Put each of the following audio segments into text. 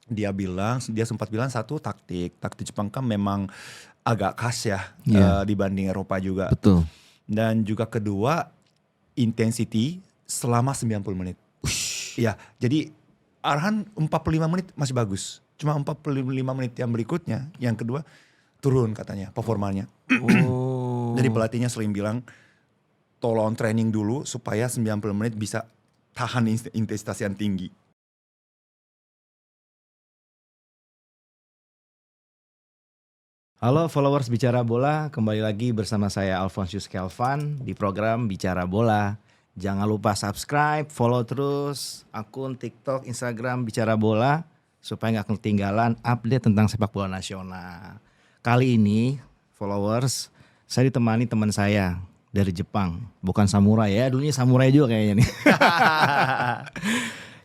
dia sempat bilang satu taktik Jepang kan memang agak khas ya Iya. dibanding Eropa juga. Betul. Dan juga kedua intensity selama 90 menit. Ya, jadi arahan 45 menit masih bagus. Cuma 45 menit yang berikutnya, yang kedua turun katanya performanya. Oh. Jadi pelatihnya sering bilang tolong training dulu supaya 90 menit bisa tahan intensitas yang tinggi. Halo followers Bicara Bola, kembali lagi bersama saya Alphonsius Kelvan di program Bicara Bola. Jangan lupa subscribe, follow terus akun TikTok, Instagram Bicara Bola supaya nggak ketinggalan update tentang sepak bola nasional. Kali ini followers, saya ditemani teman saya dari Jepang, bukan samurai ya, dulunya samurai juga kayaknya nih.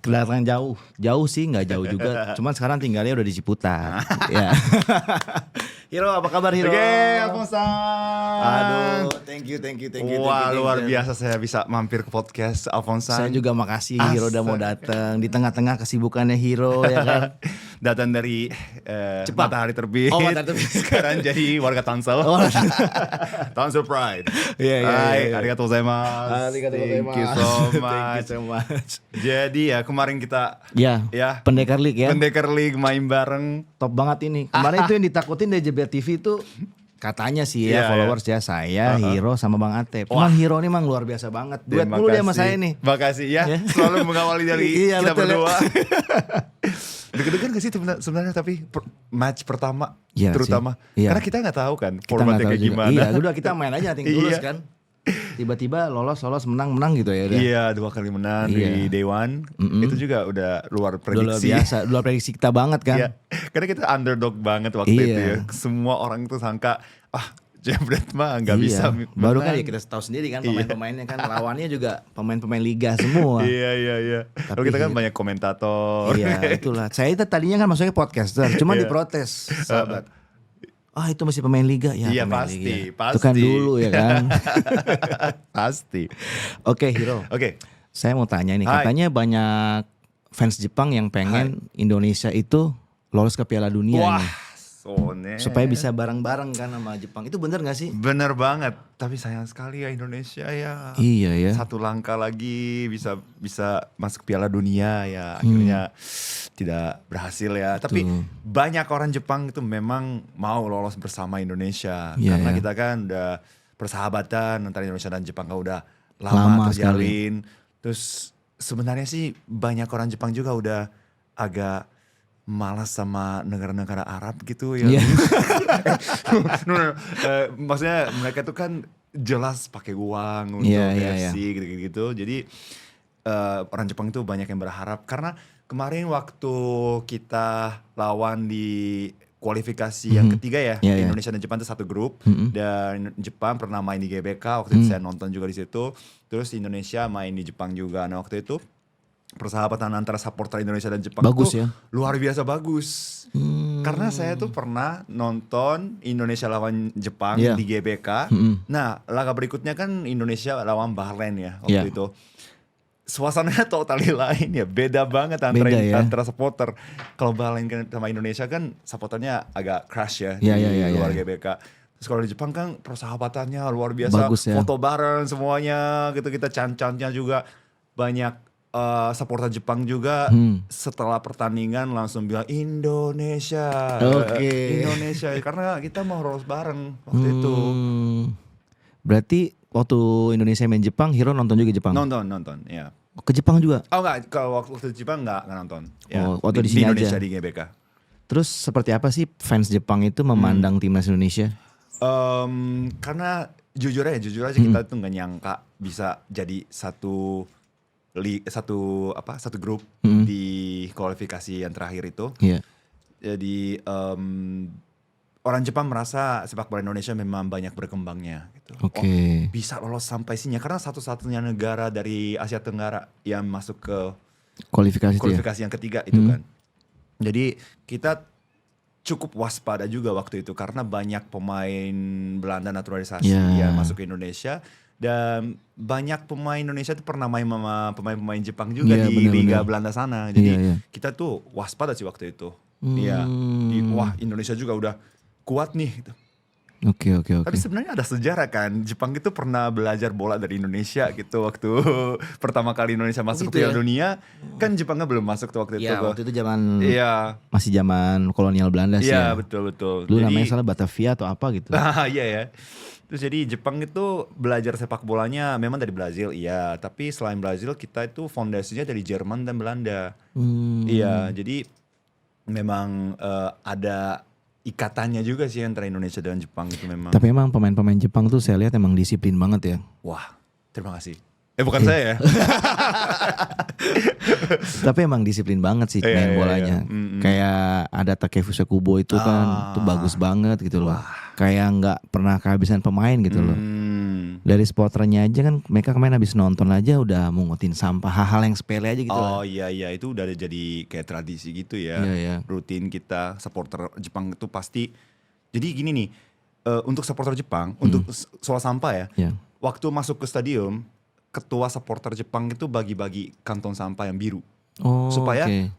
Kedatangan jauh sih nggak jauh juga, cuman sekarang tinggalnya udah di Ciputat. Ya. Hiro, apa kabar Hiro? Oke, Alfonsan. Aduh, thank you. Wah, luar biasa saya bisa mampir ke podcast Alfonsan. Saya juga makasih Hiro udah mau datang di tengah-tengah kesibukannya Hiro ya kan. Datang dari matahari terbit. Oh, matahari terbit. Sekarang jadi warga Tangsel. Oh. Tangsel Pride. Iya. Hai, arigatou gozaimasu. Thank you so much. Jadi ya kemarin kita ya Pendekar League ya. Pendekar League main bareng. Top banget ini. Kemarin itu yang ditakutin dari JBL TV itu katanya sih ya followers ya saya, Hiro sama Bang Atep. Cuman Hiro ini emang luar biasa banget. Duet dulu dia sama saya nih. Makasih ya. Selalu mengawali dari kita berdua. Deg-degan gak sih sebenarnya tapi match pertama terutama karena kita nggak tahu kan formatnya kayak gimana. Iya, udah kita main aja tulus kan. Tiba-tiba lolos menang gitu ya udah. Iya, 2 kali menang di Day One. Itu juga udah luar prediksi. Luar biasa, luar prediksi kita banget kan. Iya. Karena kita underdog banget waktu itu ya. Semua orang tuh sangka Jebret mah nggak bisa menang. Baru kan ya kita tahu sendiri kan pemain-pemainnya kan lawannya juga pemain-pemain liga semua. Iya. Kalau kita kan banyak komentator. Iya, itulah. Saya itu tadinya kan maksudnya podcaster, cuma diprotes sahabat. Itu masih pemain liga ya. Iya pasti. Itu kan dulu ya kan. Pasti. Oke Hiro. Oke. Saya mau tanya nih, katanya banyak fans Jepang yang pengen Indonesia itu lolos ke Piala Dunia. Wah. Nih. Supaya bisa bareng-bareng kan sama Jepang. Itu bener gak sih? Bener banget. Tapi sayang sekali ya Indonesia ya. Iya ya. Satu langkah lagi bisa masuk Piala Dunia ya. Akhirnya tidak berhasil ya. Tapi banyak orang Jepang itu memang mau lolos bersama Indonesia. Karena kita kan udah persahabatan antara Indonesia dan Jepang kan udah lama terjalin. Terus sebenarnya sih banyak orang Jepang juga udah agak malas sama negara-negara Arab gitu ya. Maksudnya mereka tuh kan jelas pakai uang untuk FC gitu. Jadi orang Jepang itu banyak yang berharap karena kemarin waktu kita lawan di kualifikasi yang ketiga ya, Indonesia dan Jepang itu satu grup dan Jepang pernah main di GBK waktu itu saya nonton juga di situ. Terus Indonesia main di Jepang juga. Nah waktu itu persahabatan antara supporter Indonesia dan Jepang bagus tuh ya? Luar biasa bagus. Karena saya tuh pernah nonton Indonesia lawan Jepang di GBK. Nah, laga berikutnya kan Indonesia lawan Bahrain ya waktu itu. Suasananya totally lain ya, beda banget antara supporter. Kalau Bahrain sama Indonesia kan supporternya agak crash ya di luar GBK. Terus kalau di Jepang kan persahabatannya luar biasa, bagus, foto bareng semuanya gitu, kita can-cannya juga banyak. Supporter Jepang juga setelah pertandingan langsung bilang Indonesia, Indonesia karena kita mau lolos bareng waktu itu. Berarti waktu Indonesia main Jepang, Hiro nonton juga Jepang? Nonton, ya. Ke Jepang juga? Oh enggak, kalau waktu Jepang enggak nonton. Ya, waktu di sini Indonesia aja. Di GBK. Terus seperti apa sih fans Jepang itu memandang timnas Indonesia? Karena jujur aja kita tuh nggak nyangka bisa jadi satu grup di kualifikasi yang terakhir itu. Jadi orang Jepang merasa sepak bola Indonesia memang banyak berkembangnya gitu. Bisa lolos sampai sini karena satu-satunya negara dari Asia Tenggara yang masuk ke kualifikasi yang ketiga itu kan. Jadi kita cukup waspada juga waktu itu karena banyak pemain Belanda naturalisasi yang masuk ke Indonesia. Dan banyak pemain Indonesia tuh pernah main sama pemain-pemain Jepang juga Iya, di Liga benar-benar. Belanda sana. Jadi Iya. kita tuh waspada sih waktu itu. Iya, wah Indonesia juga udah kuat nih gitu. Oke. Tapi sebenarnya ada sejarah kan, Jepang itu pernah belajar bola dari Indonesia gitu waktu pertama kali Indonesia masuk ke gitu Piala Dunia, kan Jepangnya belum masuk tuh waktu itu. Iya, waktu itu zaman Iya, masih zaman kolonial Belanda sih iya ya. betul. Dulu namanya salah Batavia atau apa gitu. Iya ya. Terus jadi Jepang itu belajar sepak bolanya memang dari Brazil, iya. Tapi selain Brazil kita itu fondasinya dari Jerman dan Belanda. Iya, jadi memang ada ikatannya juga sih antara Indonesia dan Jepang itu memang. Tapi emang pemain-pemain Jepang tuh saya lihat emang disiplin banget ya. Wah, terima kasih. Bukan saya ya. Tapi emang disiplin banget sih Iya, main iya, bolanya. iya. Kayak ada Takefusa Kubo itu kan, tuh bagus banget gitu loh. Kayak nggak pernah kehabisan pemain gitu loh. Dari supporternya aja kan, mereka kemarin habis nonton aja udah mungutin sampah, hal-hal yang sepele aja gitu Oh lah. iya itu udah jadi kayak tradisi gitu ya. Iya. Rutin kita supporter Jepang itu pasti. Jadi gini nih, untuk supporter Jepang, untuk soal sampah ya. Iya. Waktu masuk ke stadium, ketua supporter Jepang itu bagi-bagi kantong sampah yang biru. Oh, Supaya oke.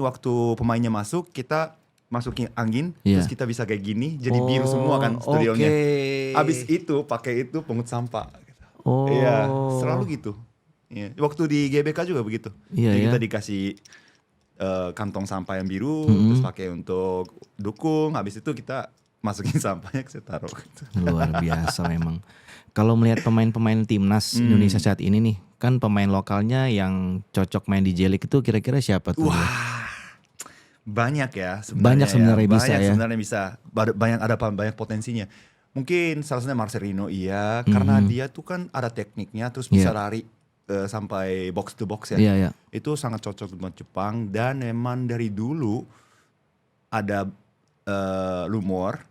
waktu pemainnya masuk, kita masukin angin, Iya. terus kita bisa kayak gini, jadi biru semua kan studionya. Oke. Abis itu pakai itu pungut sampah. Oh. Iya, selalu gitu. Iya. Waktu di GBK juga begitu. Iya, Jadi ya. kita dikasih kantong sampah yang biru, terus pakai untuk dukung. Habis itu kita masukin sampahnya ke taruh. Luar biasa memang. Kalau melihat pemain-pemain timnas Indonesia saat ini nih, kan pemain lokalnya yang cocok main di J-League itu kira-kira siapa tuh? Wah, banyak ya sebenarnya. Banyak sebenarnya ya. bisa Banyak ya. sebenarnya bisa. Banyak potensinya. Mungkin salah satunya Marcelino iya, karena dia tuh kan ada tekniknya, terus bisa lari sampai box to box ya. Iya. Itu sangat cocok buat Jepang dan memang dari dulu ada rumor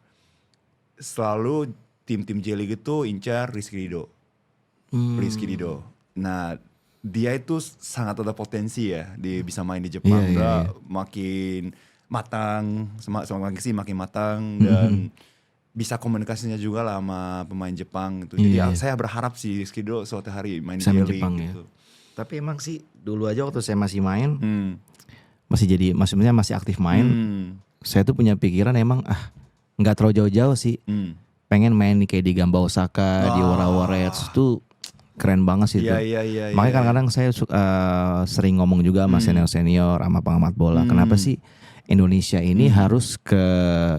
selalu tim-tim J-League itu incar Rizky Ridho. Nah, dia itu sangat ada potensi ya, dia bisa main di Jepang. Iya. Makin matang, semakin sih makin matang dan bisa komunikasinya juga lah sama pemain Jepang gitu. Jadi saya berharap sih Rizky Ridho suatu hari main di J-League Jepang gitu. ya. Tapi emang sih dulu aja waktu saya masih main, maksudnya masih aktif main, saya tuh punya pikiran emang nggak terlalu jauh-jauh sih. Pengen main nih kayak di Gamba Osaka, di Urawa Reds itu keren banget sih itu. Iya. Makanya kadang-kadang saya sering ngomong juga sama senior-senior, sama pengamat bola. Kenapa sih Indonesia ini harus ke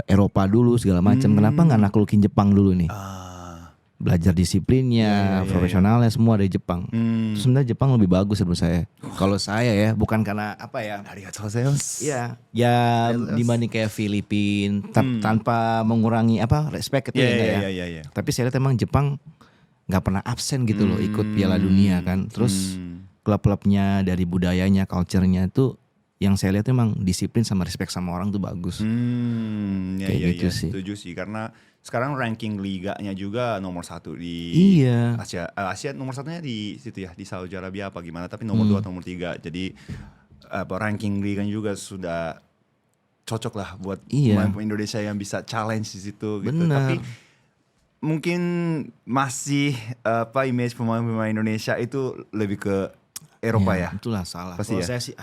Eropa dulu segala macam? Kenapa nggak naklukin Jepang dulu nih? Belajar disiplinnya, profesionalnya semua dari Jepang. Terus sebenarnya Jepang lebih bagus menurut saya. Kalau saya ya, bukan karena apa ya? Arigatou gozaimasu. Iya, ya dibanding kayak Filipina tanpa mengurangi respect itu ya. Iya. Tapi saya lihat emang Jepang nggak pernah absen gitu loh ikut Piala Dunia kan. Terus klub-klubnya dari budayanya, culture-nya itu yang saya lihat emang disiplin sama respect sama orang tuh bagus. Kayak gitu sih. Setuju sih karena sekarang ranking liganya juga nomor 1 di Iya. Asia nomor 1-nya di situ ya, di Saudi Arabia apa gimana, tapi nomor 2 nomor 3. Jadi ranking liganya juga sudah cocok lah buat pemain Indonesia yang bisa challenge di situ gitu. Bener. Tapi mungkin masih image pemain-pemain Indonesia itu lebih ke Eropa ya. Itulah salah. Pasti Kalau ya? saya sih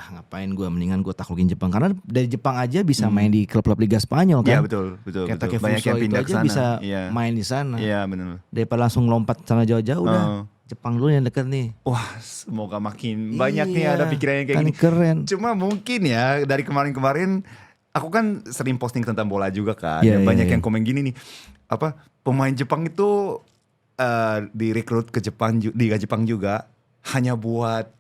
mendingan gue taklukin Jepang karena dari Jepang aja bisa main di klub-klub Liga Spanyol kan. Iya betul. Kayak Banyak Takefusa yang itu pindah aja ke sana. bisa Iya. main di sana. Iya benar. Daripada langsung lompat sana jauh-jauh udah Jepang dulu yang deket nih. Wah, semoga makin banyak nih ada pikirannya kayak kan gini. Keren. Cuma mungkin ya dari kemarin-kemarin aku kan sering posting tentang bola juga kan. Iya, Banyak iya. yang komen gini nih. Pemain Jepang itu direkrut ke Jepang, Liga Jepang juga hanya buat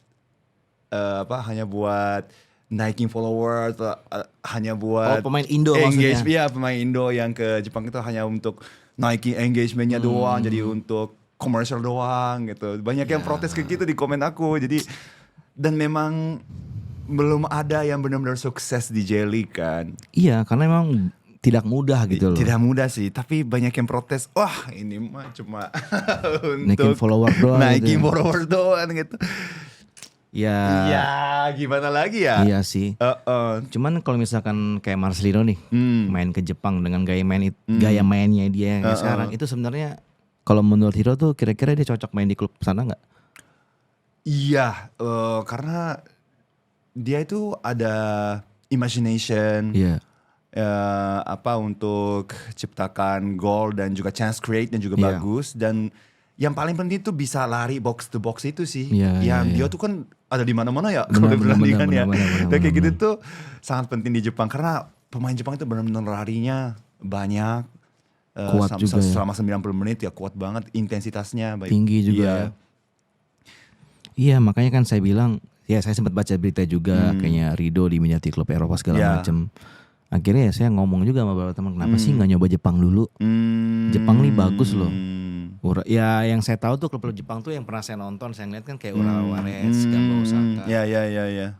naikin follower atau hanya buat pemain Indo maksudnya. Iya, pemain Indo yang ke Jepang itu hanya untuk naikin engagementnya doang, jadi untuk commercial doang gitu. Banyak yang protes kayak gitu di komen aku. Jadi dan memang belum ada yang benar-benar sukses di J-League kan. Iya, karena emang tidak mudah gitu loh. Tidak mudah sih, tapi banyak yang protes. Wah, ini mah cuma Naikin untuk follower doang. naikin gitu. follower doang gitu. Ya. Ya, gimana lagi ya? Iya sih. Cuman kalau misalkan kayak Marcelino nih main ke Jepang dengan gaya mainnya dia yang sekarang itu sebenarnya Kalau menurut Hiro tuh kira-kira dia cocok main di klub sana nggak? Iya, karena dia itu ada imagination, Iya. untuk ciptakan gol dan juga chance create dan juga Iya. bagus, dan yang paling penting tuh bisa lari box to box itu sih. Iya, yang iya, dia iya. tuh kan ada di mana-mana ya Benar, kalau di benar, pertandingan benar, ya. benar, benar, Kayak gitu benar. tuh sangat penting di Jepang karena pemain Jepang itu benar-benar larinya banyak. Kuat juga ya. Selama 90 menit ya kuat banget, intensitasnya baik. Tinggi juga Iya. ya. Iya, makanya kan saya bilang, ya saya sempat baca berita juga kayaknya Rido diminati klub Eropa segala Iya. macam. Akhirnya ya saya ngomong juga sama beberapa teman, kenapa sih nggak nyoba Jepang dulu? Jepang nih bagus loh. Ya yang saya tahu tuh klub-klub Jepang tuh yang pernah saya nonton, saya ngeliat kan kayak Urawa Reds, Gamba Osaka. Ya.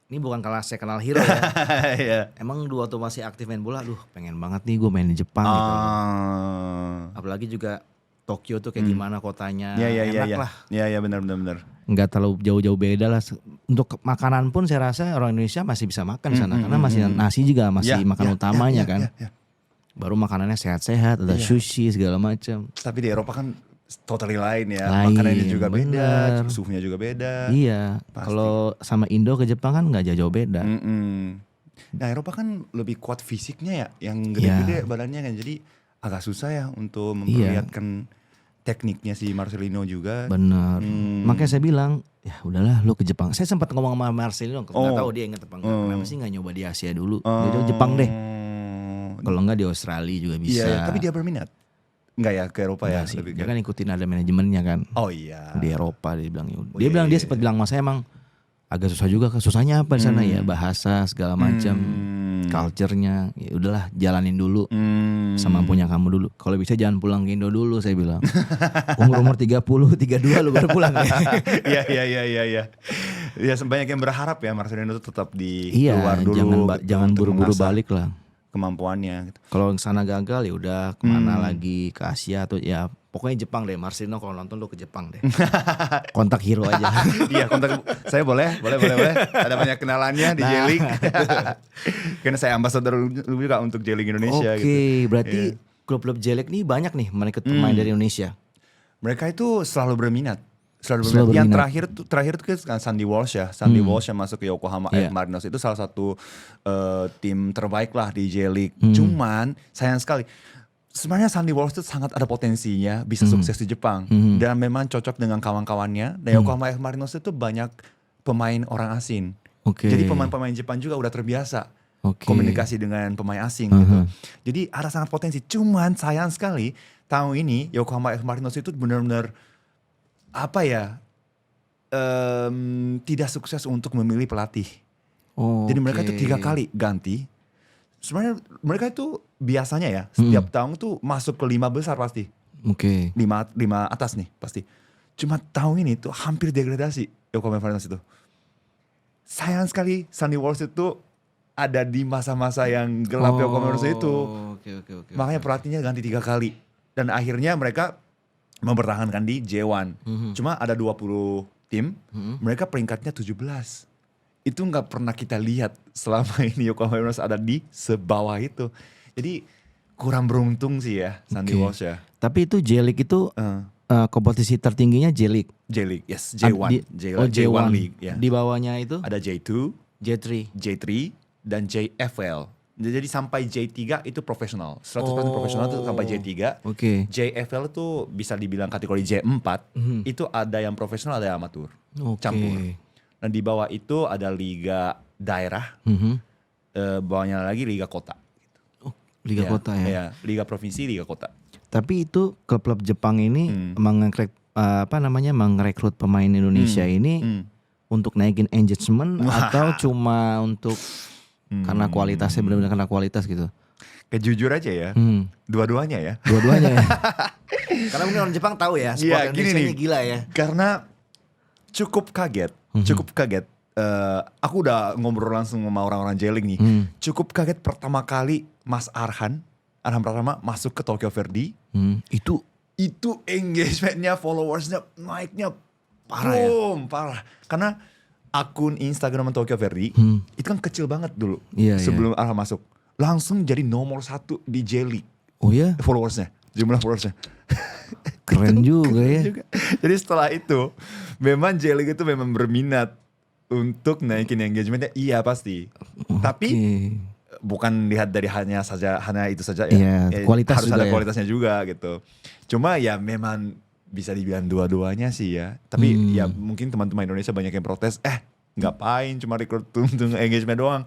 Ini bukan kalau saya kenal Hiro ya. Iya. Emang dua tuh masih aktif main bola, pengen banget nih gue main di Jepang gitu. Apalagi juga Tokyo tuh kayak gimana kotanya, enak lah. Iya benar. Nggak terlalu jauh-jauh beda lah. Untuk makanan pun saya rasa orang Indonesia masih bisa makan di sana karena masih nasi juga masih makan utamanya kan. Ya. Baru makanannya sehat-sehat, ada sushi segala macam. Tapi di Eropa kan totally lain ya. Lain, Makanannya juga beda, bener. suhunya juga beda. Iya, kalau sama Indo ke Jepang kan nggak jauh-jauh beda. Nah Eropa kan lebih kuat fisiknya ya, yang gede-gede badannya kan, jadi agak susah ya untuk memperlihatkan tekniknya si Marcelino juga. Bener. Makanya saya bilang, ya udahlah lu ke Jepang. Saya sempat ngomong sama Marcelino, nggak tahu dia inget apa enggak. Kenapa sih nggak nyoba di Asia dulu? Jadi Jepang deh. Kalau nggak di Australia juga bisa. Iya, tapi dia berminat. Enggak ya ke Eropa ya? Sih. Lebih Dia kan ikutin ada manajemennya kan. Oh iya. Di Eropa dia bilang. Dia sempat bilang sama saya emang agak susah juga. Susahnya apa di sana ya? Bahasa segala macam, culture-nya. Ya udahlah, jalanin dulu. Semampunya kamu dulu. Kalau bisa jangan pulang ke Indo dulu, saya bilang. Umur 30, 32 lu baru pulang ya. Iya. Ya banyak yang berharap ya Marcelino itu tetap di Iya, luar dulu. jangan untuk buru-buru mengasah balik lah. kemampuannya gitu. Kalau sana gagal ya udah kemana lagi, ke Asia atau ya pokoknya Jepang deh. Marcelino kalau nonton lu ke Jepang deh. Kontak Hiro aja. Iya, kontak saya boleh. Ada banyak kenalannya di J-League. Karena saya ambasador juga untuk J-League Indonesia gitu. Oke, berarti klub-klub J-League nih banyak nih merekrut pemain dari Indonesia. Mereka itu selalu berminat. Selalu Yang berminat. terakhir tuh kan Sandy Walsh ya. Sandy Walsh yang masuk ke Yokohama Marinos itu salah satu tim terbaik lah di J-League. Cuman sayang sekali. Sebenarnya Sandy Walsh itu sangat ada potensinya bisa sukses di Jepang dan memang cocok dengan kawan-kawannya. Dan Yokohama Marinos itu banyak pemain orang asing. Oke. Jadi pemain-pemain Jepang juga udah terbiasa komunikasi dengan pemain asing gitu. Jadi ada sangat potensi. Cuman sayang sekali tahun ini Yokohama Marinos itu benar-benar tidak sukses untuk memilih pelatih. Jadi mereka itu 3 kali ganti. Sebenarnya mereka itu biasanya ya setiap tahun tuh masuk ke 5 besar pasti. Oke. 5 atas nih pasti. Cuma tahun ini tuh hampir degradasi Yokohama Marinos itu. Sayang sekali Sandy Walsh itu ada di masa-masa yang gelap Yokohama Marinos itu. Oke. Makanya pelatihnya ganti 3 kali. Dan akhirnya mereka mempertahankan di J1. Cuma ada 20 tim, mereka peringkatnya 17. Itu nggak pernah kita lihat selama ini Yokohama Marinos ada di sebawah itu. Jadi kurang beruntung sih ya Sandy Walsh ya. Tapi itu J-League itu kompetisi tertingginya J-League. J-League, yes, J1. J1 League ya. Di bawahnya itu Ada J2, J3. J3 dan JFL. Jadi sampai J3 itu profesional. 100% profesional itu sampai J3. Oke. JFL itu bisa dibilang kategori J4. Itu ada yang profesional, ada yang amatur. Campur. Dan di bawah itu ada liga daerah. Bawahnya lagi liga kota. Liga kota ya. Iya, liga provinsi, liga kota. Tapi itu klub-klub Jepang ini merekrut pemain Indonesia ini untuk naikin engagement atau cuma untuk karena kualitasnya benar-benar karena kualitas gitu. Kayak jujur aja ya. Dua-duanya ya. Dua-duanya ya. Karena mungkin orang Jepang tahu ya, sport Indonesia ini gila ya. Karena cukup kaget. Aku udah ngobrol langsung sama orang-orang J-League nih. Cukup kaget pertama kali Mas Arhan Pratama masuk ke Tokyo Verdy. Itu engagementnya, followersnya naiknya parah. Karena akun Instagram Tokyo Verdy itu kan kecil banget dulu sebelum Arhan masuk. Langsung jadi nomor 1 di J-League. Oh ya? Followersnya, jumlah followersnya. Keren juga ya. Jadi setelah itu memang J-League itu memang berminat untuk naikin engagementnya, iya pasti. Tapi bukan lihat dari hanya itu saja ya. Iya, kualitas harus juga ada ya. kualitasnya juga gitu. Cuma ya memang bisa dibilang dua-duanya sih ya. Tapi ya mungkin teman-teman Indonesia banyak yang protes, ngapain cuma rekrut untuk engagement doang.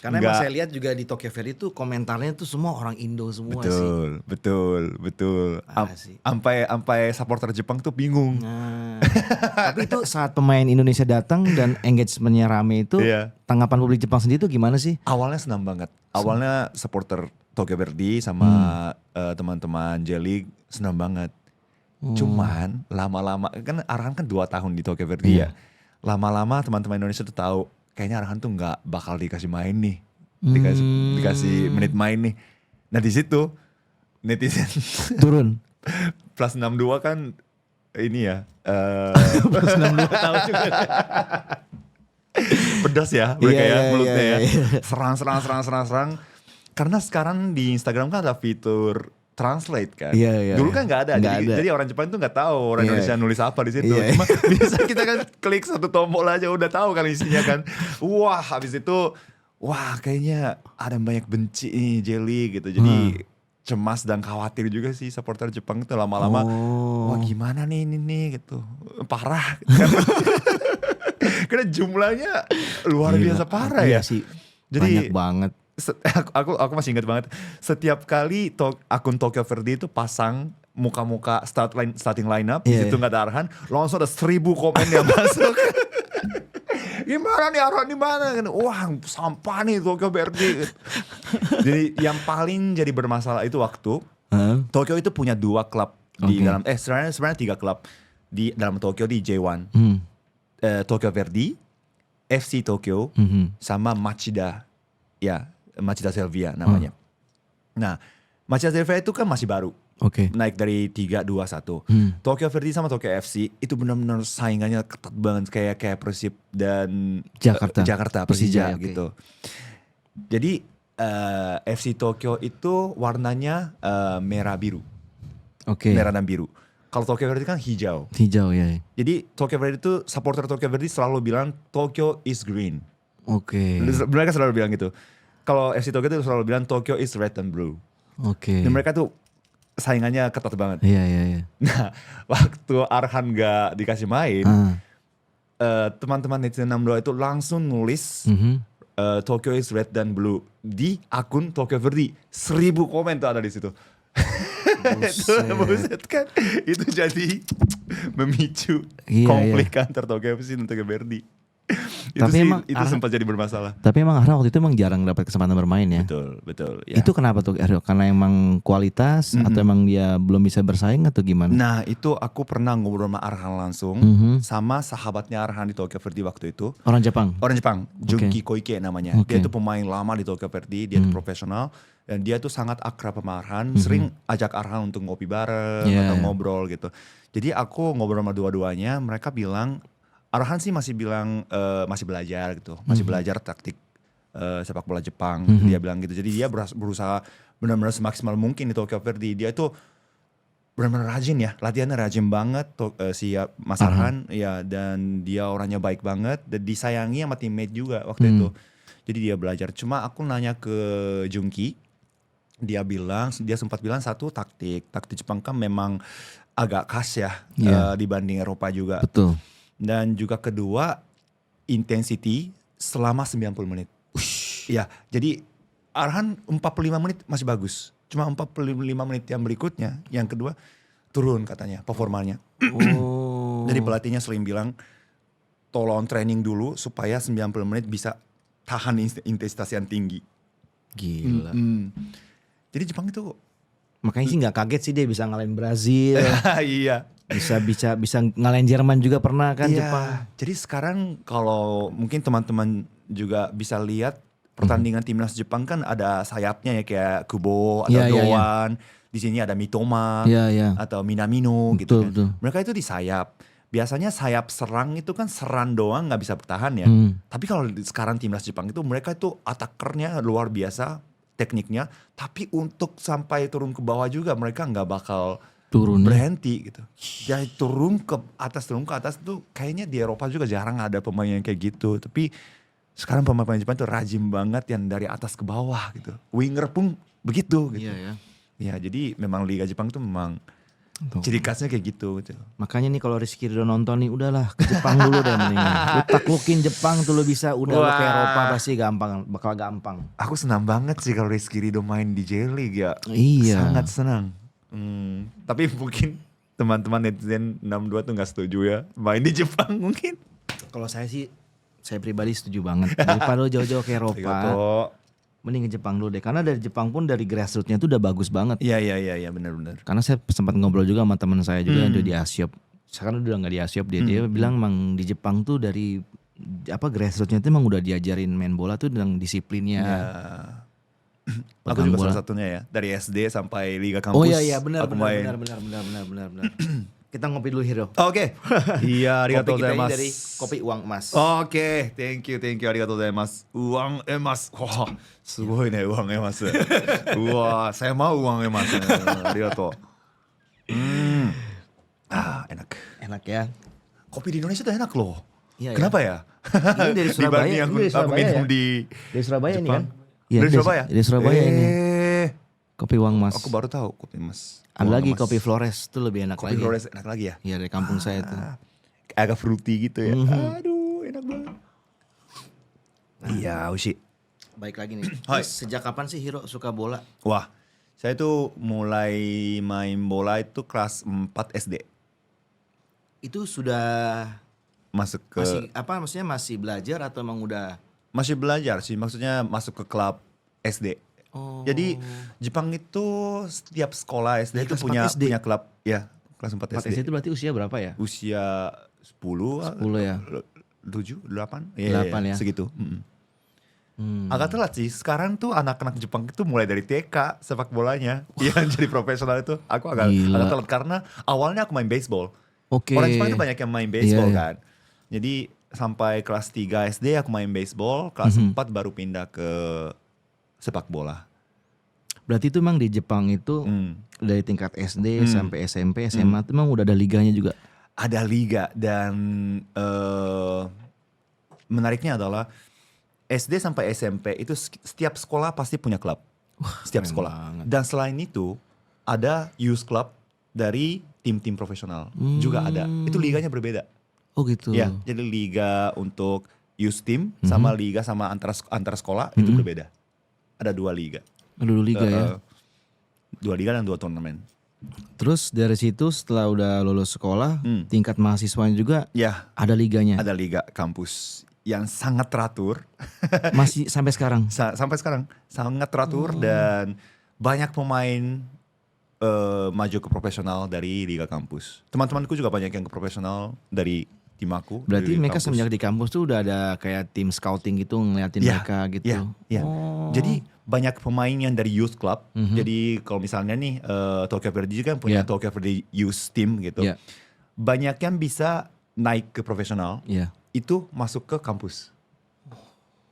Karena emang saya lihat juga di Tokyo Verde itu komentarnya tuh semua orang Indo semua sih. Betul. Sih. Sampai supporter Jepang tuh bingung. Nah, tapi itu saat pemain Indonesia datang dan engagementnya rame itu, tanggapan publik Jepang sendiri tuh gimana sih? Awalnya senang banget. Awalnya supporter Tokyo Verde sama teman-teman J-League senang banget. Cuman lama-lama kan Arhan kan 2 tahun di Tokyo Verde ya. Lama-lama teman-teman Indonesia tuh tahu kayaknya Arhan tuh nggak bakal dikasih main nih, dikasih menit main nih. Nah di situ netizen turun. Plus 62 kan ini ya. Plus 62 tahu juga. Pedas ya mereka mulutnya ya. Serang. Karena sekarang di Instagram kan ada fitur translate kan. Dulu kan nggak ada. Jadi orang Jepang itu nggak tahu orang Indonesia nulis apa di situ. Cuma bisa kita kan klik satu tombol aja udah tahu kan isinya kan. Wah habis itu kayaknya ada yang banyak benci nih J-League gitu. Jadi cemas dan khawatir juga sih supporter Jepang itu lama-lama. Wah gimana nih ini gitu. Parah. Karena jumlahnya luar biasa parah ya. Sih. Jadi banyak banget. Aku masih ingat banget setiap kali akun Tokyo Verde itu pasang muka-muka starting lineup di situ nggak ada Arhan, langsung ada 1000 komen yang masuk. Gimana nih Arhan di mana? Wah sampah nih Tokyo Verde. Jadi yang paling jadi bermasalah itu waktu Tokyo itu punya 2 klub di dalam sebenarnya 3 klub di dalam Tokyo di J1. Tokyo Verde, FC Tokyo, sama Machida. Ya, Machida Selvia namanya. Nah, Machida Selvia itu kan masih baru. Naik dari 3-2-1. Tokyo Verde sama Tokyo FC itu benar-benar saingannya ketat banget kayak Persib dan Jakarta Persija gitu. Jadi FC Tokyo itu warnanya merah biru. Merah dan biru. Kalau Tokyo Verde kan hijau. Hijau ya. Jadi Tokyo Verde itu supporter Tokyo Verde selalu bilang Tokyo is green. Mereka selalu bilang gitu. Kalau FC Tokyo itu selalu bilang Tokyo is red and blue. Dan mereka tuh saingannya ketat banget. Iya. Nah, waktu Arhan gak dikasih main, teman-teman netizen 62 itu langsung nulis Tokyo is red dan blue di akun Tokyo Verde. 1000 komen tuh ada di situ. Buset kan. Itu jadi memicu konflik antar Tokyo FC dan Tokyo Verde. Itu sempat jadi bermasalah. Tapi emang Arhan waktu itu emang jarang dapat kesempatan bermain ya. Betul. Ya. Itu kenapa tuh Aryo? Karena emang kualitas atau emang dia belum bisa bersaing atau gimana? Nah itu aku pernah ngobrol sama Arhan langsung sama sahabatnya Arhan di Tokyo Verde waktu itu. Orang Jepang? Junki Koike namanya. Dia tuh pemain lama di Tokyo Verde, dia tuh profesional. Dan dia tuh sangat akrab sama Arhan, sering ajak Arhan untuk ngopi bareng atau ngobrol gitu. Jadi aku ngobrol sama dua-duanya, mereka bilang Arhan sih masih bilang masih belajar gitu, masih belajar taktik sepak bola Jepang. Dia bilang gitu. Jadi dia berusaha benar-benar semaksimal mungkin di Tokyo Verde. Dia itu benar-benar rajin ya, latihannya rajin banget si Mas Arhan ya, dan dia orangnya baik banget dan disayangi sama teammate juga waktu itu. Jadi dia belajar. Cuma aku nanya ke Junki, dia sempat bilang satu taktik Jepang kan memang agak khas ya dibanding Eropa juga. Betul. Dan juga kedua intensity selama 90 menit. Ya, jadi Arhan 45 menit masih bagus. Cuma 45 menit yang berikutnya, yang kedua turun katanya performanya. Jadi pelatihnya sering bilang tolong training dulu supaya 90 menit bisa tahan intensitas yang tinggi. Gila. Jadi Jepang itu makanya sih nggak kaget sih dia bisa ngalahin Brazil. Iya. Bisa ngalahin Jerman juga pernah kan Jepang. Jadi sekarang kalau mungkin teman-teman juga bisa lihat pertandingan timnas Jepang kan ada sayapnya ya kayak Kubo atau Doan. Di sini ada Mitoma atau Minamino gitu kan. Betul. Mereka itu di sayap. Biasanya sayap serang itu kan serang doang nggak bisa bertahan ya. Tapi kalau sekarang timnas Jepang itu mereka itu atakernya luar biasa tekniknya. Tapi untuk sampai turun ke bawah juga mereka nggak bakal turun berhenti gitu. Jadi turun ke atas tuh kayaknya di Eropa juga jarang ada pemain yang kayak gitu. Tapi sekarang pemain Jepang tuh rajin banget yang dari atas ke bawah gitu. Winger pun begitu gitu. Iya ya. Ya jadi memang Liga Jepang tuh memang ciri khasnya kayak gitu. Makanya nih kalau Rizky Ridho nonton nih udahlah ke Jepang dulu deh mendingan. Lu taklukin Jepang tuh lu bisa udah lu ke Eropa pasti bakal gampang. Aku senang banget sih kalau Rizky Ridho main di J-League ya. Iya. Sangat senang. Tapi mungkin teman-teman netizen 62 tuh gak setuju ya main di Jepang mungkin. Kalau saya pribadi setuju banget. Daripada lu jauh-jauh ke Eropa. Mending ke Jepang dulu deh. Karena dari Jepang pun dari grassrootsnya tuh udah bagus banget. Iya benar-benar. Karena saya sempat ngobrol juga sama teman saya juga yang di Asiop. Sekarang udah nggak di Asiop dia bilang emang di Jepang tuh dari grassrootsnya tuh emang udah diajarin main bola tuh dengan disiplinnya. Ya. Aku juga salah satunya ya dari SD sampai Liga Kampus. Oh iya benar. Kita ngopi dulu Hiro. Oke. Iya, arigatou Kopi kita ini gozaimasu. dari Kopi Uang Emas. Oke, thank you, arigatou gozaimasu. Uang emas, wah, sugoi ne uang emas. Wah, saya mau uang emas. Arigatou. Enak. Enak ya. Kopi di Indonesia tuh enak loh. Iya, Kenapa ya? Ini dari Surabaya. Dibanding Ini dari aku Surabaya minum ya? di Dari Surabaya ini Jepang. kan? Iya, Dari Surabaya? Dari Surabaya ini. Kopi Uang Emas. Aku baru tahu kopi emas. Ada Uang lagi emas. kopi Flores tuh lebih enak Kopi lagi. Flores enak lagi ya? Iya dari kampung saya tuh. Agak fruity gitu ya. Aduh, enak banget. Iya, Ushi. Baik lagi nih. Hai. Terus sejak kapan sih Hiro suka bola? Wah, saya tuh mulai main bola itu kelas 4 SD. Itu sudah Masuk ke maksudnya masih belajar atau emang udah masih belajar sih, maksudnya masuk ke klub SD. Oh. Jadi Jepang itu setiap sekolah SD Dari itu kelas punya 4 SD? punya klub ya, kelas 4 4 SD. SD itu berarti usia berapa ya? Usia 10 ya? 7, 8? 8 ya? Segitu. Agak telat sih. Sekarang tuh anak-anak Jepang itu mulai dari TK sepak bolanya yang jadi profesional itu. Aku agak telat karena awalnya aku main baseball. Oke. Orang Jepang itu banyak yang main baseball Iya. kan. Jadi sampai kelas 3 SD aku main baseball, kelas 4 baru pindah ke sepak bola. Berarti itu emang di Jepang itu dari tingkat SD sampai SMP, SMA itu emang udah ada liganya juga. Ada liga dan menariknya adalah SD sampai SMP itu setiap sekolah pasti punya klub. Setiap sekolah. banget. Dan selain itu ada youth club dari tim-tim profesional juga ada. Itu liganya berbeda. Oh gitu. Ya, jadi liga untuk youth team sama liga sama antara sekolah itu berbeda. Ada 2 liga. Dulu liga ya. 2 liga dan 2 turnamen. Terus dari situ setelah udah lulus sekolah, tingkat mahasiswanya juga Ya, ada liganya. ada liga kampus yang sangat teratur. Masih sampai sekarang. Sampai sekarang sangat teratur dan banyak pemain maju ke profesional dari liga kampus. Teman-temanku juga banyak yang ke profesional dari tim aku. Berarti dari mereka kampus. semenjak di kampus tuh udah ada kayak tim scouting gitu ngeliatin mereka gitu. Iya. Jadi banyak pemain yang dari youth club. Jadi kalau misalnya nih Tokyo Verdy kan punya Tokyo Verdy youth team gitu. Iya. Banyak yang bisa naik ke profesional. Iya. Itu masuk ke kampus.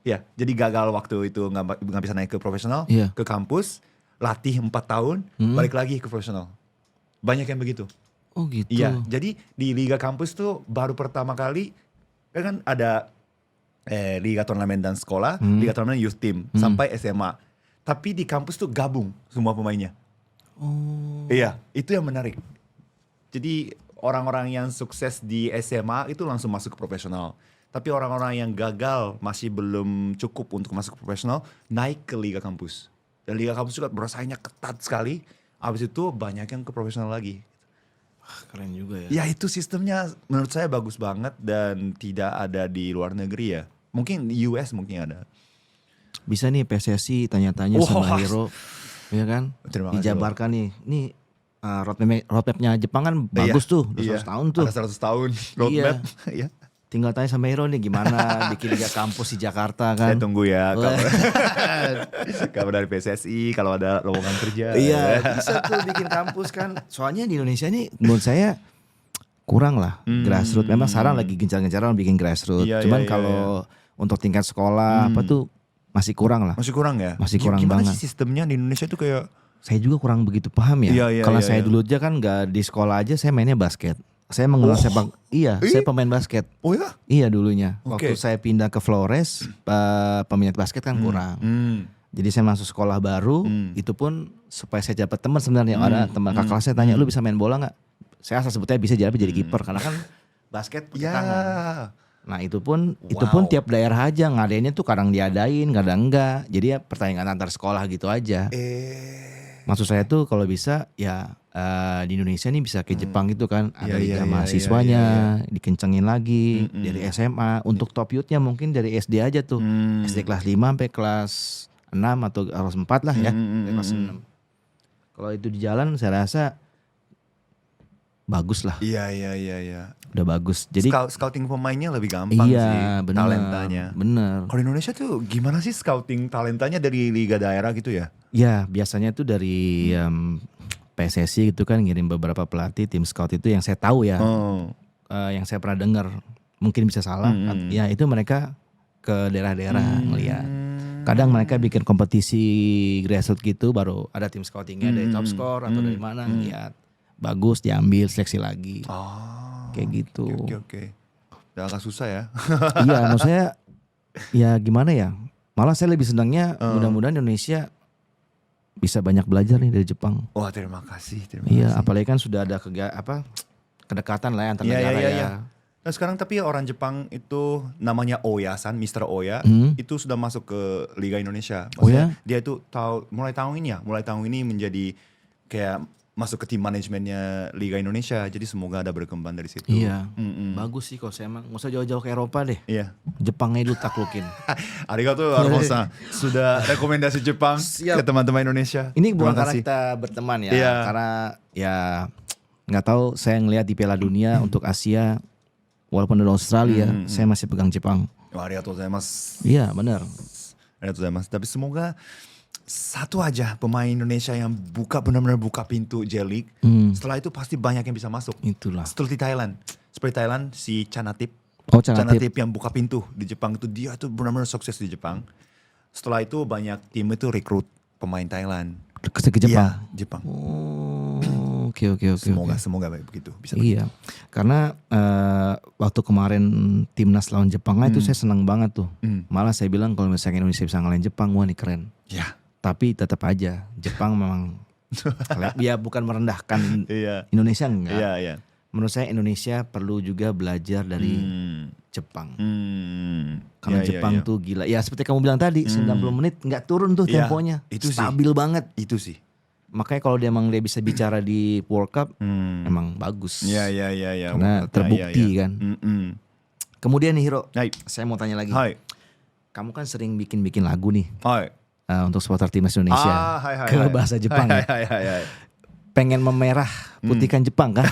Ya, jadi gagal waktu itu nggak bisa naik ke profesional, Iya. ke kampus, latih 4 tahun, balik lagi ke profesional. Banyak yang begitu. Oh gitu. Iya, jadi di liga kampus tuh baru pertama kali kan ada liga turnamen dan sekolah, liga turnamen youth team sampai SMA. Tapi di kampus tuh gabung semua pemainnya. Oh. Iya, itu yang menarik. Jadi orang-orang yang sukses di SMA itu langsung masuk ke profesional. Tapi orang-orang yang gagal masih belum cukup untuk masuk ke profesional, naik ke liga kampus. Dan liga kampus juga bersaingnya ketat sekali. Habis itu banyak yang ke profesional lagi. Keren juga ya. Ya itu sistemnya menurut saya bagus banget dan tidak ada di luar negeri ya. Mungkin di US mungkin ada. Bisa nih PSSI tanya-tanya sama Hiro, ya kan? Terima kasih, dijabarkan nih. Ini roadmapnya Jepang kan bagus tuh, udah 100 tahun tuh. Ada 100 tahun roadmap. Iya. Tinggal tanya sama Hiro nih gimana bikin liga kampus di Jakarta kan. Saya tunggu ya kabar dari PSSI kalau ada lowongan kerja. Iya, bisa tuh bikin kampus kan. Soalnya di Indonesia nih menurut saya kurang lah grassroots. Memang sekarang lagi gencar-gencaran bikin grassroots. Iya, Cuman iya, kalau untuk tingkat sekolah apa tuh masih kurang lah. Masih kurang ya? Masih kurang Gimana banget. sih sistemnya di Indonesia tuh kayak saya juga kurang begitu paham ya. Iya, iya, Kalau iya, saya iya. dulu aja kan nggak di sekolah aja saya mainnya basket. Saya mengulang sepak. Iya, saya pemain basket. Oh ya? Iya dulunya. Oke. Waktu saya pindah ke Flores, peminat basket kan kurang. Jadi saya masuk sekolah baru, itu pun supaya saya dapat teman sebenarnya. Ada teman kakak kelas saya tanya, lu bisa main bola nggak? Saya asal sebutnya bisa jadi kiper karena kan basket pakai tangan. Nah itu pun tiap daerah aja ngadainnya tuh kadang diadain, kadang enggak. Jadi ya pertandingan antar sekolah gitu aja. Maksud saya tuh kalau bisa ya di Indonesia nih bisa kayak Jepang gitu kan. Ada liga mahasiswanya, dikencengin lagi dari SMA. Untuk top youth-nya mungkin dari SD aja tuh. SD kelas 5 sampai kelas 6 atau kelas 4 lah ya. Kelas 6. Kalau itu di jalan saya rasa bagus lah. Iya. Udah bagus. Jadi Scouting pemainnya lebih gampang sih, bener, talentanya. Bener. Kalau Indonesia tuh gimana sih scouting talentanya dari liga daerah gitu ya? Ya biasanya tuh dari PSSI gitu kan ngirim beberapa pelatih tim scout itu yang saya tahu ya, yang saya pernah dengar, mungkin bisa salah. Ya itu mereka ke daerah-daerah ngeliat. Kadang mereka bikin kompetisi grassroots gitu, baru ada tim scoutingnya dari top score atau dari mana ngeliat. Bagus diambil seleksi lagi. Kayak gitu. Oke. Udah agak susah ya. Iya maksudnya ya gimana ya. Malah saya lebih senangnya mudah-mudahan Indonesia bisa banyak belajar nih dari Jepang. Wah terima kasih. Iya apalagi kan sudah ada kedekatan lah ya antar negara ya. Nah sekarang tapi orang Jepang itu namanya Oya-san, Mr. Oya itu sudah masuk ke Liga Indonesia. Maksudnya dia itu mulai tahun ini menjadi kayak masuk ke tim manajemennya Liga Indonesia. Jadi semoga ada berkembang dari situ. Iya. Bagus sih kalau saya emang. Nggak usah jauh-jauh ke Eropa deh. Iya. Jepangnya dulu taklukin. Arigato Alfonso sudah rekomendasi Jepang ke teman-teman Indonesia. Ini bukan karena kita berteman ya. Iya. Karena ya nggak tahu saya ngelihat di Piala Dunia untuk Asia walaupun dari Australia saya masih pegang Jepang. Arigato gozaimasu. Iya benar. Arigato gozaimasu. Tapi semoga satu aja pemain Indonesia yang benar-benar buka pintu J-League. Setelah itu pasti banyak yang bisa masuk. Itulah. Seperti Thailand si Chanatip. Chanatip yang buka pintu di Jepang itu dia tuh benar-benar sukses di Jepang. Setelah itu banyak tim itu rekrut pemain Thailand ke Jepang. Iya, Jepang. Oke. Semoga baik begitu. Bisa iya. Karena waktu kemarin timnas lawan Jepang itu saya senang banget tuh. Malah saya bilang kalau misalnya Indonesia bisa ngalahin Jepang, wah ini keren. Ya. Tapi tetap aja Jepang memang ya bukan merendahkan Indonesia enggak. Iya. Menurut saya Indonesia perlu juga belajar dari Jepang. Karena Jepang tuh gila. Ya seperti kamu bilang tadi 90 menit nggak turun tuh temponya. Itu stabil banget. Itu sih. Makanya kalau dia bisa bicara di World Cup emang bagus. Iya. Karena terbukti kan. Kemudian nih Hiro, saya mau tanya lagi. Hai. Kamu kan sering bikin lagu nih. Hai. Untuk supporter timnas Indonesia ke bahasa Jepang. Hai. Pengen memerah putihkan Jepang kan?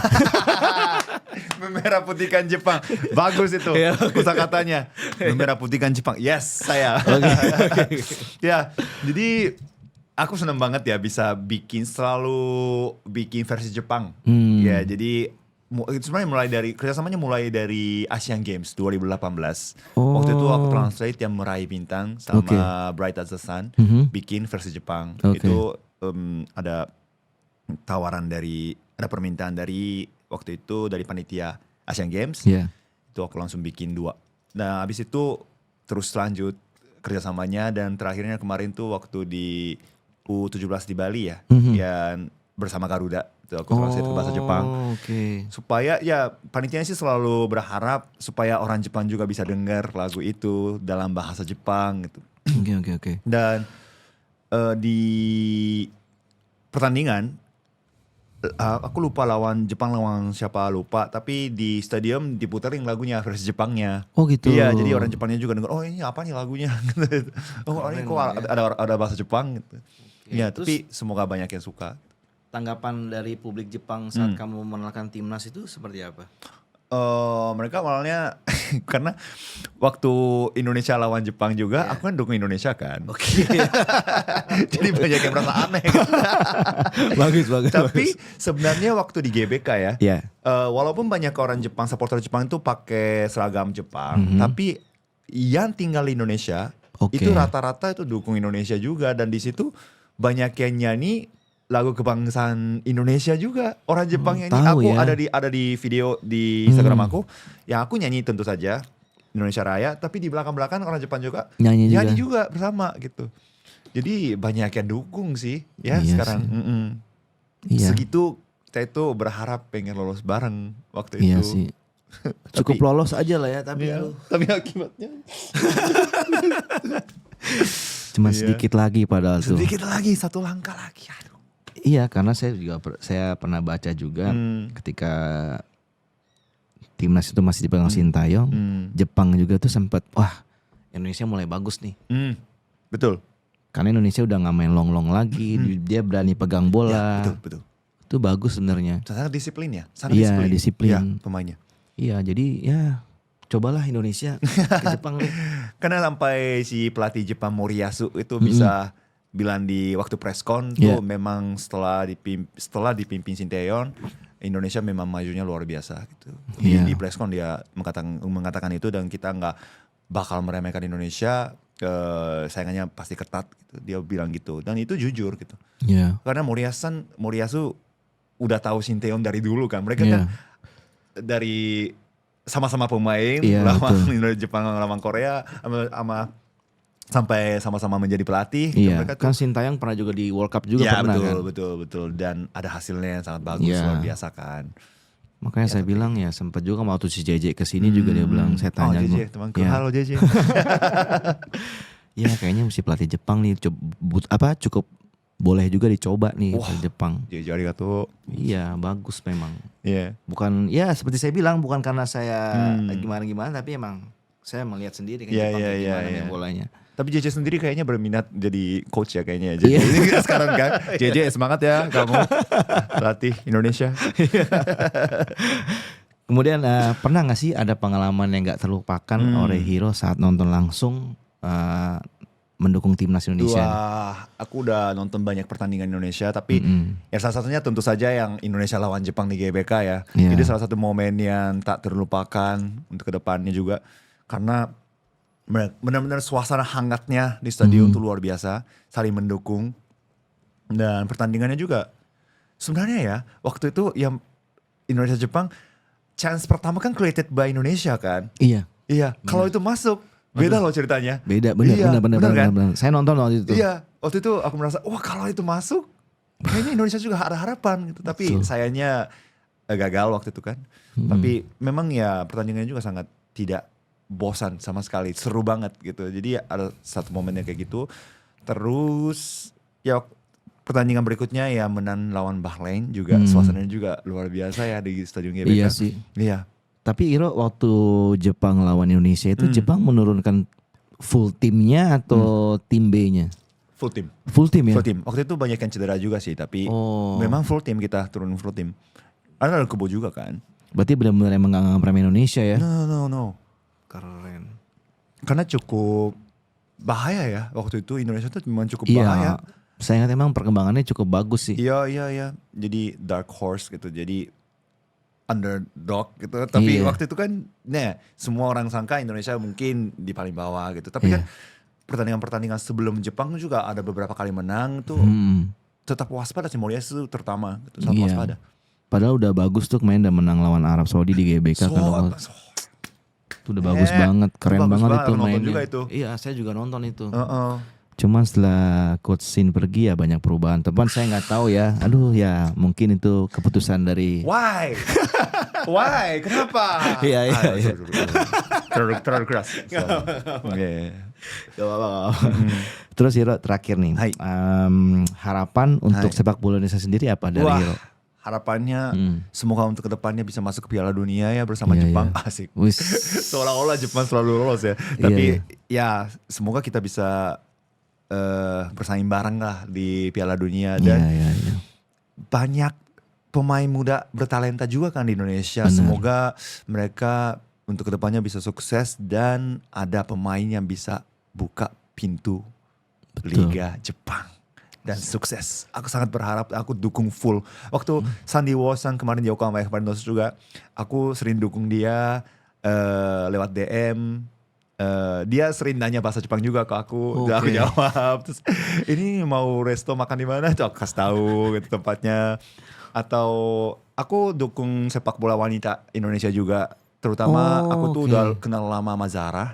Memerah putihkan Jepang. Bagus itu kosakatanya. Memerah putihkan Jepang. Yes, saya. Okay. Ya, jadi aku senang banget ya bisa selalu bikin versi Jepang. Ya, jadi sebenarnya kerjasamanya mulai dari Asian Games 2018. Waktu itu aku translate yang meraih bintang sama Bright as the Sun, bikin versi Jepang. Itu ada permintaan dari waktu itu dari panitia Asian Games. Itu aku langsung bikin 2. Nah habis itu terus lanjut kerjasamanya dan terakhirnya kemarin tuh waktu di U17 di Bali ya, yang bersama Garuda. Aku translate ke bahasa Jepang. Supaya ya panitianya sih selalu berharap supaya orang Jepang juga bisa dengar lagu itu dalam bahasa Jepang gitu. Oke. Dan di pertandingan aku lupa Jepang lawan siapa lupa, tapi di stadium diputerin lagunya versi Jepangnya. Oh gitu. Iya, jadi orang Jepangnya juga dengar, oh ini apa nih lagunya? Oh ini kok ada bahasa Jepang gitu. Ya, tapi semoga banyak yang suka. Tanggapan dari publik Jepang saat kamu mengenalkan timnas itu seperti apa? Mereka awalnya karena waktu Indonesia lawan Jepang juga, aku kan dukung Indonesia kan. Jadi banyak yang merasa aneh. Bagus. Tapi sebenarnya waktu di GBK ya, walaupun banyak orang Jepang, supporter Jepang itu pakai seragam Jepang, tapi yang tinggal di Indonesia itu rata-rata itu dukung Indonesia juga, dan di situ banyak yang nyanyi lagu kebangsaan Indonesia juga. Orang Jepang nyanyi. Tahu Aku ya. ada di video di Instagram aku, yang aku nyanyi tentu saja Indonesia Raya, tapi di belakang-belakang orang Jepang juga Nyanyi juga bersama gitu. Jadi banyak yang dukung sih ya Iya sekarang. Iya. Segitu saya tuh berharap pengen lolos bareng waktu Iya itu. sih. Cukup lolos aja lah ya, tapi Iya, aduh, tapi akibatnya cuma Iya. sedikit lagi padahal tuh. sedikit lagi, satu langkah lagi. Aduh. Iya, karena saya pernah baca juga ketika timnas itu masih dipegang Sintayong, Jepang juga tuh sempat wah Indonesia mulai bagus nih. Betul. Karena Indonesia udah nggak main long-long lagi, dia berani pegang bola. Ya, betul. Itu bagus sebenarnya. Sangat disiplin ya, Iya, disiplin. Ya, pemainnya. Iya, jadi ya cobalah Indonesia ke Jepang nih. Karena sampai si pelatih Jepang Moriyasu itu bisa bilang di waktu preskon Iya. tuh memang setelah dipimpin Sinteyong, Indonesia memang majunya luar biasa gitu. Iya. Di preskon dia mengatakan itu, dan kita nggak bakal meremehkan Indonesia. Saingannya pasti ketat gitu. Dia bilang gitu, dan itu jujur gitu. Iya. Karena Moriyasu udah tahu Sinteyong dari dulu kan. Mereka Iya. kan dari sama-sama pemain, Iya, lawan betul. Jepang lawan Korea, sama sampai sama-sama menjadi pelatih. Iya, Mereka kan tuh, Sintayong pernah juga di World Cup juga ya pernah betul, kan. betul, dan ada hasilnya yang sangat bagus, Iya. luar biasa kan. Makanya saya bilang ya sempat juga waktu si JJ kesini juga dia bilang, saya tanya JJ, temanku, ya, halo JJ. ya kayaknya mesti pelatih Jepang nih, cukup boleh juga dicoba nih Wah. ke Jepang. JJ arigato. Iya, bagus memang. Iya. Bukan ya seperti saya bilang, bukan karena saya gimana-gimana, tapi emang saya melihat sendiri kan Iya, Jepang iya, kayak iya, gimana iya. main bolanya. Tapi JJ sendiri kayaknya berminat jadi coach ya kayaknya. Iya. Jadi sekarang kan JJ semangat ya kamu latih Indonesia. Kemudian pernah gak sih ada pengalaman yang gak terlupakan oleh Hiro saat nonton langsung mendukung timnas Indonesia? Wah, aku udah nonton banyak pertandingan Indonesia, tapi ya salah satunya tentu saja yang Indonesia lawan Jepang di GBK ya. Iya. Jadi salah satu momen yang tak terlupakan untuk kedepannya juga, karena benar-benar suasana hangatnya di stadion itu luar biasa, saling mendukung, dan pertandingannya juga sebenarnya ya waktu itu yang Indonesia Jepang, chance pertama kan created by Indonesia kan. Iya. Iya, kalau itu masuk beda loh ceritanya. Beda, Iya, benar kan? benar. Saya nonton waktu itu. Iya, waktu itu aku merasa, wah kalau itu masuk, kayaknya Indonesia juga ada harapan gitu. Tapi Betul. sayangnya gagal waktu itu kan. Tapi memang ya pertandingannya juga sangat tidak bosan sama sekali, seru banget gitu. Jadi ada satu momennya kayak gitu. Terus ya pertandingan berikutnya ya menang lawan Bahrain juga, suasananya juga luar biasa ya di Stadion GBK. Iya sih. Iya. Tapi Iro waktu Jepang lawan Indonesia itu Jepang menurunkan full timnya atau tim B-nya? Full team. Full tim ya? Full team. Waktu itu banyak yang cedera juga sih, tapi memang full team, kita turun full team. Ada Kubo juga kan. Berarti benar-benar emang gak nganggap remeh Indonesia ya? No. Keren. Karena cukup bahaya ya waktu itu, Indonesia tuh memang cukup Iya. bahaya. Saya ingat emang perkembangannya cukup bagus sih. Iya. Jadi dark horse gitu. Jadi underdog gitu. Tapi Iya. waktu itu kan, semua orang sangka Indonesia mungkin di paling bawah gitu. Tapi kan pertandingan-pertandingan sebelum Jepang juga ada beberapa kali menang tuh. Tetap waspada sih, Moriyasu terutama gitu, tetap Iya. waspada. Padahal udah bagus tuh kemarin udah menang lawan Arab Saudi di GBK kan. Itu udah bagus banget, keren bagus banget banget, itu aku nonton mainnya. juga itu. Iya, saya juga nonton itu. Heeh. Cuman setelah Coach Sin pergi ya banyak perubahan. Teman saya nggak tahu ya. Aduh ya mungkin itu keputusan dari. Why? Why? Kenapa? Iya. Terlalu keras. Oke. Gak apa-apa. Terus Hiro terakhir nih. Hai. Harapan untuk Hai. sepak bola Indonesia sendiri apa dari Wah, Hiro? harapannya semoga untuk kedepannya bisa masuk ke Piala Dunia ya bersama Iya, Jepang. iya. Asik. Wis. Seolah-olah Jepang selalu lolos ya. Tapi ya semoga kita bisa bersaing bareng lah di Piala Dunia. Dan Iya. banyak pemain muda bertalenta juga kan di Indonesia. Benar. Semoga mereka untuk kedepannya bisa sukses dan ada pemain yang bisa buka pintu Betul. Liga Jepang dan sukses. Aku sangat berharap, aku dukung full. Waktu Sandy Wosan kemarin di Yokohama kemarin juga, aku sering dukung dia lewat DM. dia sering nanya bahasa Jepang juga ke aku, Oke. aku jawab. Terus ini mau resto makan di mana? Tuh aku kasih tahu gitu tempatnya. Atau aku dukung sepak bola wanita Indonesia juga. Terutama aku tuh oke. udah kenal lama sama Zara.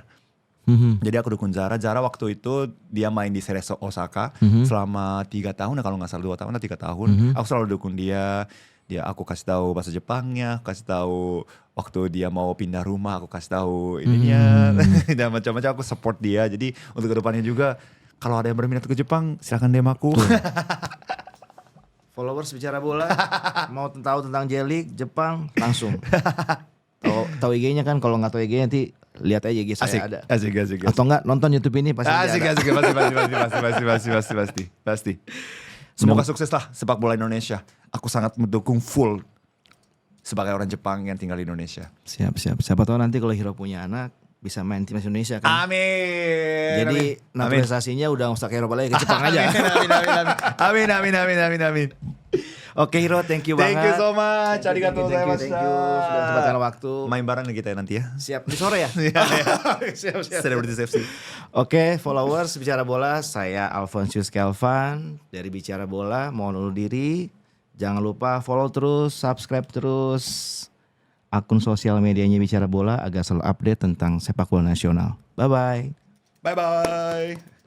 Mhm. Jadi aku dukung Zara. Zara waktu itu dia main di Cerezo Osaka selama 3 tahun, kalau nggak salah 2 tahun atau 3 tahun. Aku selalu dukung dia. Aku kasih tahu bahasa Jepangnya, kasih tahu waktu dia mau pindah rumah, aku kasih tahu ininya dan macam-macam, aku support dia. Jadi untuk kedepannya juga kalau ada yang berminat ke Jepang, silakan DM aku. Followers bicara bola, mau tahu tentang J-League Jepang langsung. Tahu IG-nya kan, kalau nggak tahu IG-nya nanti lihat aja IG saya ada. Asik. Atau enggak nonton YouTube ini pasti ada. Asik, pasti. Semoga sukses lah sepak bola Indonesia. Aku sangat mendukung full sebagai orang Jepang yang tinggal di Indonesia. Siap. Siapa tahu nanti kalau Hiro punya anak bisa main timnas Indonesia kan. Amin. Jadi naturalisasinya udah usah ke Eropa lagi, ke Jepang aja. Amin. Oke Hiro, thank you Thank you banget. so much. Arigatou Thank you. gozaimasu. Sudah sempatkan waktu. Main bareng nih kita nanti ya. Siap, di sore ya? Siap. Celebrity FC. Oke, followers Bicara Bola, saya Alfonsius Kelvan dari Bicara Bola. Mohon undur diri. Jangan lupa follow terus, subscribe terus akun sosial medianya Bicara Bola agar selalu update tentang sepak bola nasional. Bye-bye. Bye.